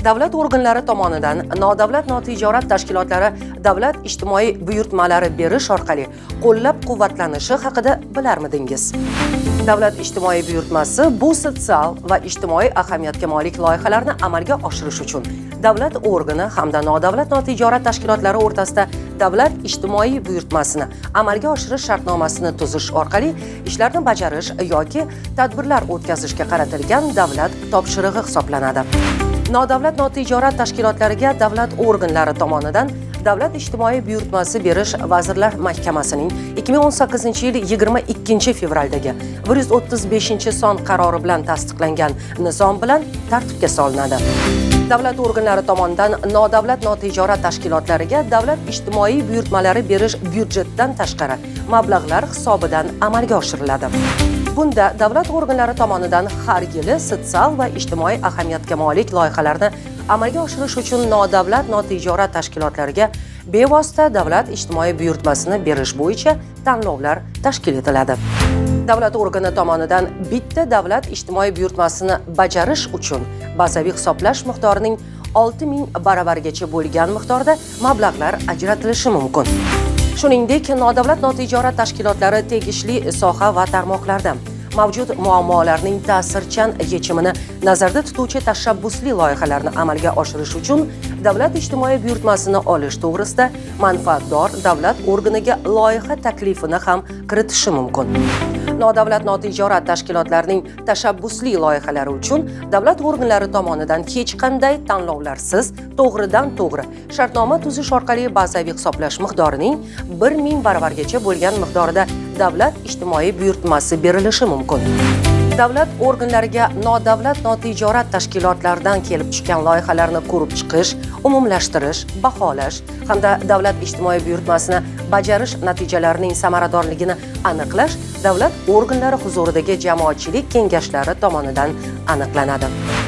Davlat organlari tomonidan nodavlat notijorat tashkilotlari davlat ijtimoiy buyurtmalari berish orqali qo'llab-quvvatlanishi haqida bilarmidingiz? Davlat ijtimoiy buyurtmasi bu sotsial va ijtimoiy ahamiyatga molik loyihalarni amalga oshirish uchun davlat organi hamda nodavlat notijorat tashkilotlari o'rtasida davlat ijtimoiy buyurtmasini amalga oshirish shartnomasini tuzish orqali ishlarni bajarish yoki tadbirlar o'tkazishga qaratilgan davlat topshirig'i hisoblanadi. Nodavlat notijorat tashkilotlariga davlat organlari tomonidan davlat ijtimoiy buyurtmasi berish Vazirlar Mahkamasining 2018-yil 22 fevraldagi 135-son qarori bilan tasdiqlangan nizom bilan tartibga solinadi. Davlat organlari tomonidan nodavlat notijorat tashkilotlariga davlat ijtimoiy buyurtmalari berish byudjetdan tashqari mablag'lar hisobidan amalga oshiriladi. Bunda davlat organlari tomonidan har yili sotsial va ijtimoiy ahamiyatga molik loyihalarni amalga oshirish uchun nodavlat notijorat tashkilotlariga bevosita davlat ijtimoiy buyurtmasini berish bo'yicha tanlovlar tashkil etiladi. Davlat organi tomonidan bitta davlat ijtimoiy buyurtmasini bajarish uchun bazaviy hisoblash miqdorining 6000 baravargacha bo'lgan miqdorda mablag'lar ajratilishi mumkin. Shuningdek, nodavlat notijorat tashkilotlari tegishli soha va tarmoqlarda mavjud muammolarning ta'sirchan yechimini nazarda tutuvchi tashabbusli loyihalarni amalga oshirish uchun davlat ijtimoiy buyurtmasini olish to'g'risida manfaatdor davlat organiga loyiha taklifini ham kiritishi mumkin. Nodavlat notijorat tashkilotlarining tashabbusli loyihalari uchun davlat organlari tomonidan hech qanday tanlovlarsiz to'g'ridan-to'g'ri shartnoma tuzish orqali bazaviy hisoblash miqdorining 1000 baravargacha bo'lgan miqdorda davlat ijtimoiy buyurtmasi berilishi mumkin. Davlat organlariga nodavlat notijorat tashkilotlaridan kelib tushgan loyihalarni ko'rib chiqish, umumlashtirish, baholash hamda davlat ijtimoiy buyurtmasini bajarish natijalarining samaradorligini aniqlash davlat organlari huzuridagi jamoatchilik kengashlari tomonidan aniqlanadi.